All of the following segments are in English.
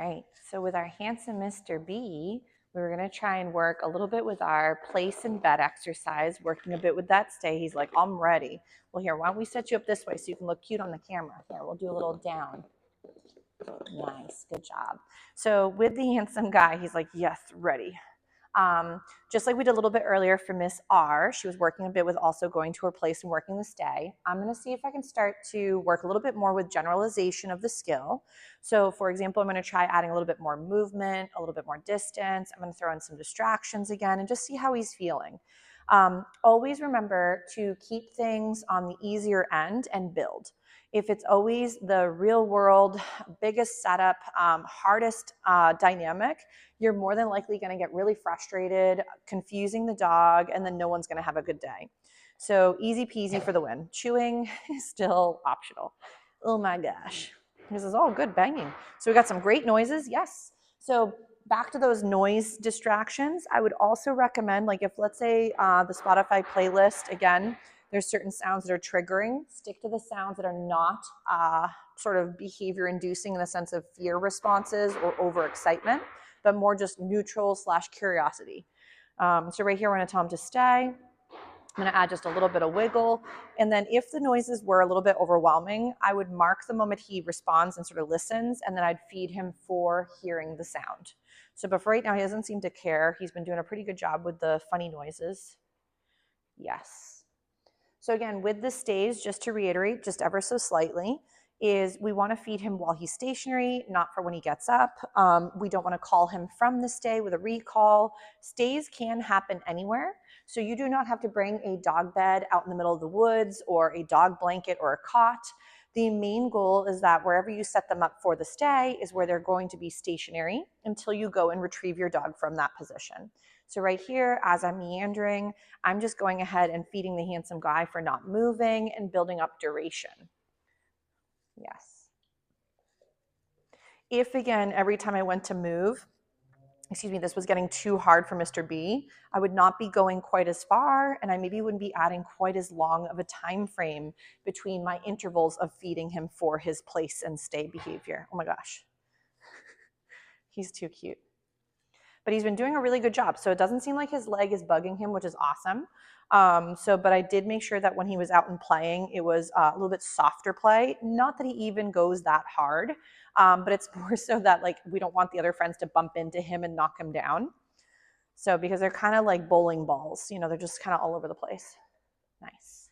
right, so with our handsome Mr. B, we were going to try and work a little bit with our place in bed exercise, working a bit with that stay. He's like, I'm ready. Well, here, why don't we set you up this way so you can look cute on the camera. Here, we'll do a little down. Nice, good job. So with the handsome guy, he's like, yes, ready. Just like we did a little bit earlier for Miss R, she was working a bit with also going to her place and working the stay. I'm going to see if I can start to work a little bit more with generalization of the skill. So for example, I'm going to try adding a little bit more movement, a little bit more distance. I'm going to throw in some distractions again and just see how he's feeling. Always remember to keep things on the easier end and build. If it's always the real world, biggest setup, hardest dynamic, you're more than likely going to get really frustrated, confusing the dog, and then no one's going to have a good day. So easy peasy for the win. Chewing is still optional. Oh my gosh. This is all good banging. So we got some great noises. Yes. So back to those noise distractions, I would also recommend, like if let's say the Spotify playlist, again, there's certain sounds that are triggering. Stick to the sounds that are not sort of behavior inducing in the sense of fear responses or overexcitement, but more just neutral / curiosity. So right here, we're going to tell him to stay. I'm going to add just a little bit of wiggle. And then if the noises were a little bit overwhelming, I would mark the moment he responds and sort of listens, and then I'd feed him for hearing the sound. So but for right now, he doesn't seem to care. He's been doing a pretty good job with the funny noises. Yes. So again, with the stays, just to reiterate, just ever so slightly, is we want to feed him while he's stationary, not for when he gets up. We don't want to call him from the stay with a recall. Stays can happen anywhere. So you do not have to bring a dog bed out in the middle of the woods or a dog blanket or a cot. The main goal is that wherever you set them up for the stay is where they're going to be stationary until you go and retrieve your dog from that position. So right here, as I'm meandering, I'm just going ahead and feeding the handsome guy for not moving and building up duration. Yes. If again, every time I went to move, this was getting too hard for Mr. B, I would not be going quite as far, and I maybe wouldn't be adding quite as long of a time frame between my intervals of feeding him for his place and stay behavior. Oh my gosh. He's too cute. But he's been doing a really good job. So it doesn't seem like his leg is bugging him, which is awesome. But I did make sure that when he was out and playing, it was a little bit softer play. Not that he even goes that hard, but it's more so that like we don't want the other friends to bump into him and knock him down. So because they're kind of like bowling balls, you know, they're just kind of all over the place. Nice.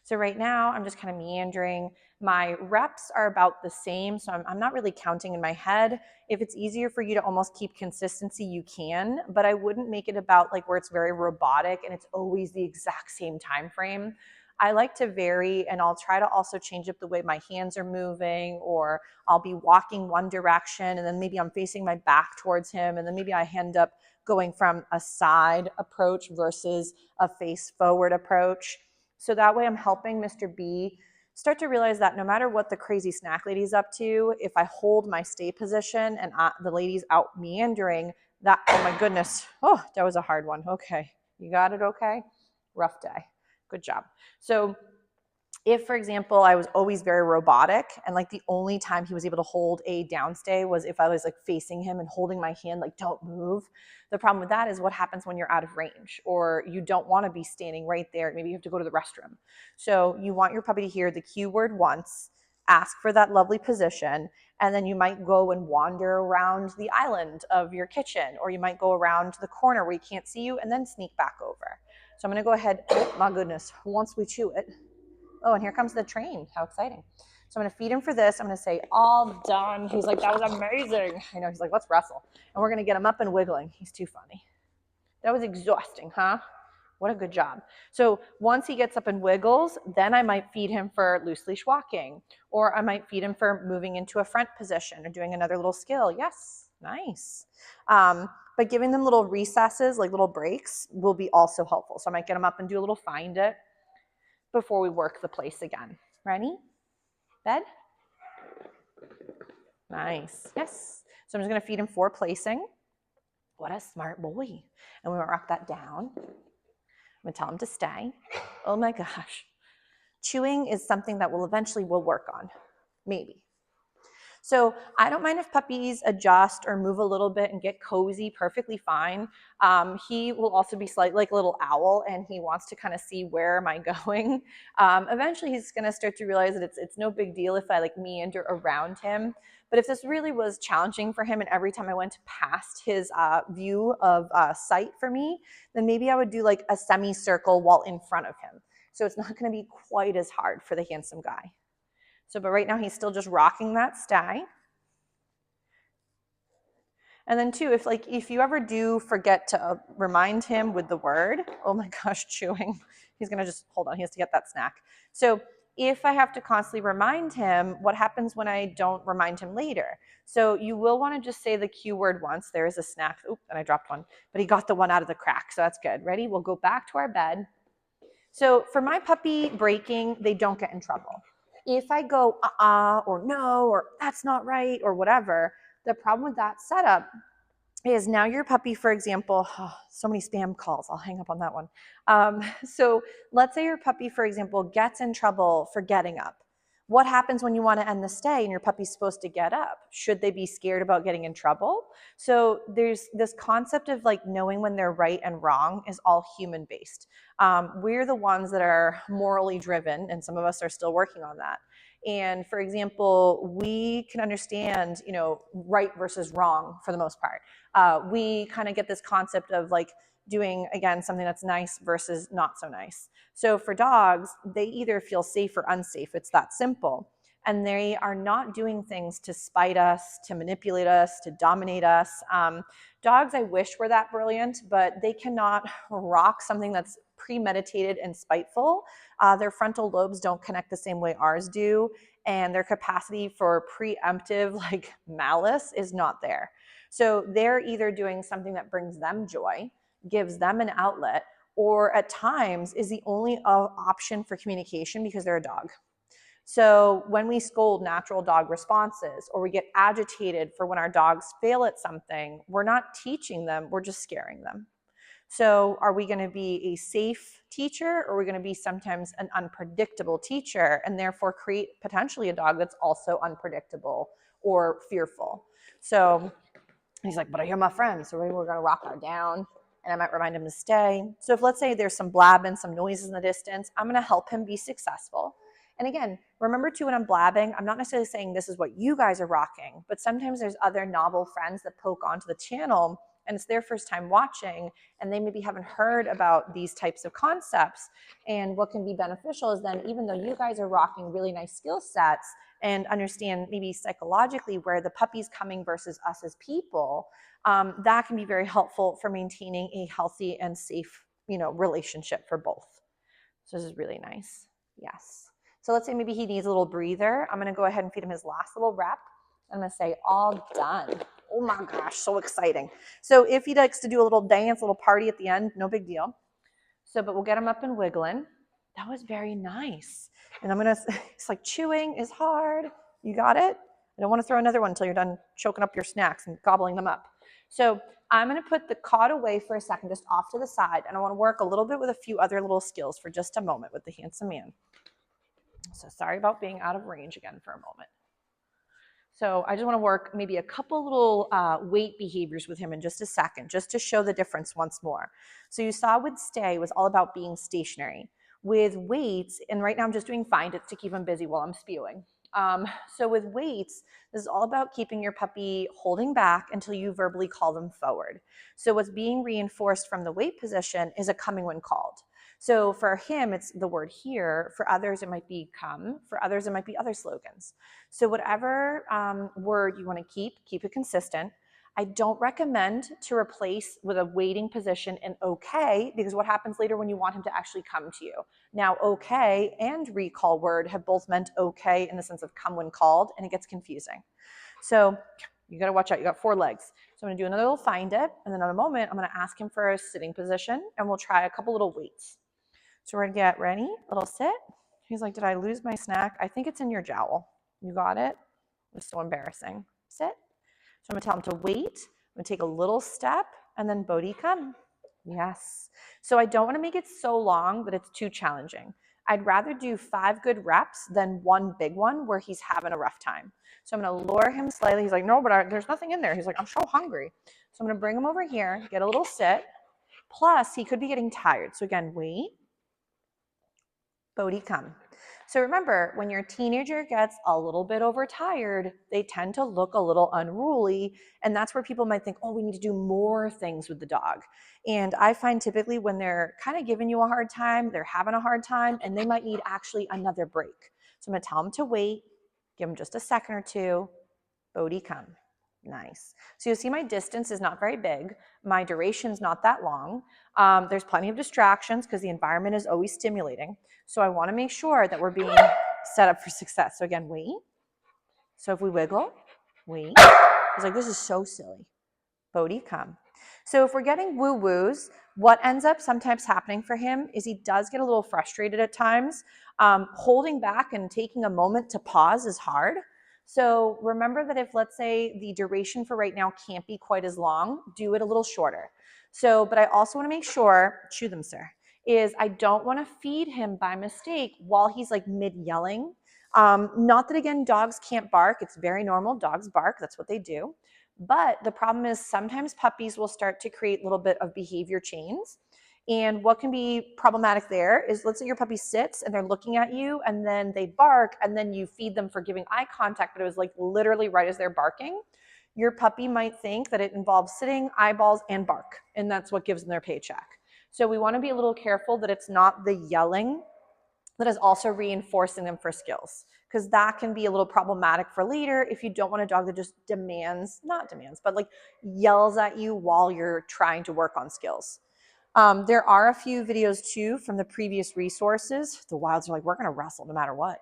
So right now I'm just kind of meandering. My reps are about the same, so I'm not really counting in my head. If it's easier for you to almost keep consistency, you can, but I wouldn't make it about like where it's very robotic and it's always the exact same time frame. I like to vary, and I'll try to also change up the way my hands are moving, or I'll be walking one direction and then maybe I'm facing my back towards him, and then maybe I end up going from a side approach versus a face forward approach. So that way I'm helping Mr. B start to realize that no matter what the crazy snack lady's up to, if I hold my stay position and the lady's out meandering, that, oh my goodness, oh, that was a hard one. Okay, you got it okay? Rough day. Good job. So if, for example, I was always very robotic and like the only time he was able to hold a downstay was if I was like facing him and holding my hand, like don't move. The problem with that is what happens when you're out of range or you don't want to be standing right there. Maybe you have to go to the restroom. So you want your puppy to hear the cue word once, ask for that lovely position, and then you might go and wander around the island of your kitchen, or you might go around to the corner where he can't see you and then sneak back over. So I'm going to go ahead. Oh my goodness. Once we chew it. Oh, and here comes the train. How exciting. So I'm going to feed him for this. I'm going to say, all done. He's like, that was amazing. I know. He's like, let's wrestle. And we're going to get him up and wiggling. He's too funny. That was exhausting, huh? What a good job. So once he gets up and wiggles, then I might feed him for loose leash walking, or I might feed him for moving into a front position or doing another little skill. Yes, nice. But giving them little recesses, like little breaks, will be also helpful. So I might get him up and do a little find it before we work the place again. Ready? Bed? Nice. Yes. So I'm just going to feed him for placing. What a smart boy. And we're going to rock that down. I'm going to tell him to stay. Oh my gosh. Chewing is something that we'll eventually work on. Maybe. So I don't mind if puppies adjust or move a little bit and get cozy, perfectly fine. He will also be slightly like a little owl, and he wants to kind of see where am I going. Eventually he's going to start to realize that it's no big deal if I like meander around him. But if this really was challenging for him and every time I went past his view of sight for me, then maybe I would do like a semicircle while in front of him. So it's not going to be quite as hard for the handsome guy. So, but right now he's still just rocking that sty. And then too, if you ever do forget to remind him with the word, oh my gosh, chewing, he's gonna just, hold on, he has to get that snack. So if I have to constantly remind him, what happens when I don't remind him later? So you will wanna just say the cue word once, there is a snack, oop, and I dropped one, but he got the one out of the crack, so that's good. Ready? We'll go back to our bed. So for my puppy breaking, they don't get in trouble. If I go or no or that's not right or whatever, the problem with that setup is now your puppy, for example, so many spam calls, I'll hang up on that one. So let's say your puppy, for example, gets in trouble for getting up. What happens when you want to end the stay and your puppy's supposed to get up? Should they be scared about getting in trouble? So there's this concept of like knowing when they're right and wrong is all human based. We're the ones that are morally driven, and some of us are still working on that. And for example, we can understand, right versus wrong for the most part. We kind of get this concept of like doing, again, something that's nice versus not so nice. So for dogs, they either feel safe or unsafe. It's that simple. And they are not doing things to spite us, to manipulate us, to dominate us. Dogs, I wish, were that brilliant, but they cannot rock something that's premeditated and spiteful. Their frontal lobes don't connect the same way ours do, and their capacity for preemptive like malice is not there. So they're either doing something that brings them joy, gives them an outlet, or at times is the only option for communication because they're a dog. So when we scold natural dog responses, or we get agitated for when our dogs fail at something, we're not teaching them, we're just scaring them. So are we going to be a safe teacher, or are we going to be sometimes an unpredictable teacher and therefore create potentially a dog that's also unpredictable or fearful? So he's like, but I hear my friends, so maybe we're going to rock her down, and I might remind him to stay. So if, let's say, there's some blabbing, some noises in the distance, I'm going to help him be successful. And again, remember too, when I'm blabbing, I'm not necessarily saying this is what you guys are rocking, but sometimes there's other novel friends that poke onto the channel and it's their first time watching, and they maybe haven't heard about these types of concepts. And what can be beneficial is then, even though you guys are rocking really nice skill sets and understand maybe psychologically where the puppy's coming versus us as people, that can be very helpful for maintaining a healthy and safe, relationship for both. So this is really nice. Yes. So let's say maybe he needs a little breather. I'm going to go ahead and feed him his last little rep. I'm going to say, all done. Oh my gosh, so exciting. So if he likes to do a little dance, a little party at the end, no big deal. So, but we'll get him up and wiggling. That was very nice. And I'm going to, it's like chewing is hard. You got it? I don't want to throw another one until you're done choking up your snacks and gobbling them up. So I'm going to put the cot away for a second, just off to the side. And I want to work a little bit with a few other little skills for just a moment with the handsome man. So sorry about being out of range again for a moment. So I just want to work maybe a couple little weight behaviors with him in just a second, just to show the difference once more. So you saw with stay was all about being stationary. With weights, and right now I'm just doing find it to keep him busy while I'm spewing. So with weights, this is all about keeping your puppy holding back until you verbally call them forward. So what's being reinforced from the weight position is a coming when called. So for him, it's the word here. For others, it might be come. For others, it might be other slogans. So whatever word you want to keep it consistent. I don't recommend to replace with a waiting position in okay, because what happens later when you want him to actually come to you? Now, okay and recall word have both meant okay in the sense of come when called, and it gets confusing. So you got to watch out. You got 4 legs. So I'm going to do another little find it, and then in a moment, I'm going to ask him for a sitting position, and we'll try a couple little weights. So we're going to get ready, little sit. He's like, did I lose my snack? I think it's in your jowl. You got it? It's so embarrassing. Sit. So I'm going to tell him to wait. I'm going to take a little step, and then Bodie, come. Yes. So I don't want to make it so long that it's too challenging. I'd rather do 5 good reps than one big one where he's having a rough time. So I'm going to lure him slightly. He's like, no, but there's nothing in there. He's like, I'm so hungry. So I'm going to bring him over here, get a little sit. Plus, he could be getting tired. So again, wait. Bodie, come. So remember, when your teenager gets a little bit overtired, they tend to look a little unruly. And that's where people might think, oh, we need to do more things with the dog. And I find typically when they're kind of giving you a hard time, they're having a hard time, and they might need actually another break. So I'm going to tell them to wait, give them just a second or two. Bodie, come. Nice. So you'll see my distance is not very big. My duration's not that long. There's plenty of distractions because the environment is always stimulating. So I want to make sure that we're being set up for success. So again, wait. So if we wiggle, wait. It's like, this is so silly. Bodie, come. So if we're getting woo-woos, what ends up sometimes happening for him is he does get a little frustrated at times. Holding back and taking a moment to pause is hard. So remember that if, let's say, the duration for right now can't be quite as long, do it a little shorter. So, but I also want to make sure, chew them, sir, is I don't want to feed him by mistake while he's like mid-yelling. Not that, again, dogs can't bark. It's very normal. Dogs bark. That's what they do. But the problem is sometimes puppies will start to create a little bit of behavior chains. And what can be problematic there is, let's say your puppy sits and they're looking at you and then they bark and then you feed them for giving eye contact, but it was like literally right as they're barking. Your puppy might think that it involves sitting, eyeballs, and bark, and that's what gives them their paycheck. So we want to be a little careful that it's not the yelling that is also reinforcing them for skills, because that can be a little problematic for later if you don't want a dog that just but like yells at you while you're trying to work on skills. There are a few videos too from the previous resources. The wilds are like, we're going to wrestle no matter what.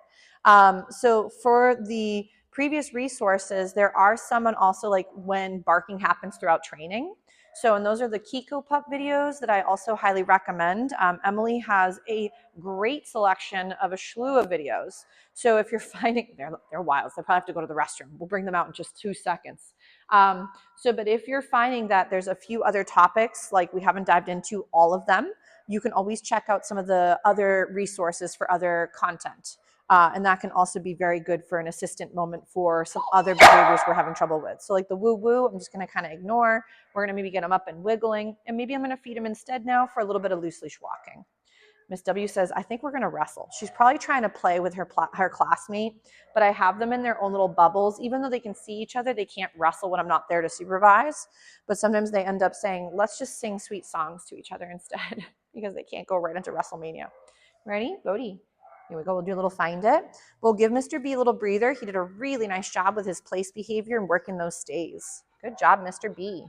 So for the previous resources, there are some on also like when barking happens throughout training. So, and those are the Kiko Pup videos that I also highly recommend. Emily has a great selection of a slew of videos. So if you're finding, they're wilds, they probably have to go to the restroom. We'll bring them out in just 2 seconds. But if you're finding that there's a few other topics, like we haven't dived into all of them, you can always check out some of the other resources for other content. And that can also be very good for an assistant moment for some other behaviors we're having trouble with. So like the woo-woo, I'm just going to kind of ignore. We're going to maybe get them up and wiggling. And maybe I'm going to feed them instead now for a little bit of loose leash walking. Miss W says, I think we're going to wrestle. She's probably trying to play with her classmate, but I have them in their own little bubbles. Even though they can see each other, they can't wrestle when I'm not there to supervise. But sometimes they end up saying, let's just sing sweet songs to each other instead because they can't go right into WrestleMania. Ready? Bodie. Here we go. We'll do a little find it. We'll give Mr. B a little breather. He did a really nice job with his place behavior and working those stays. Good job, Mr. B.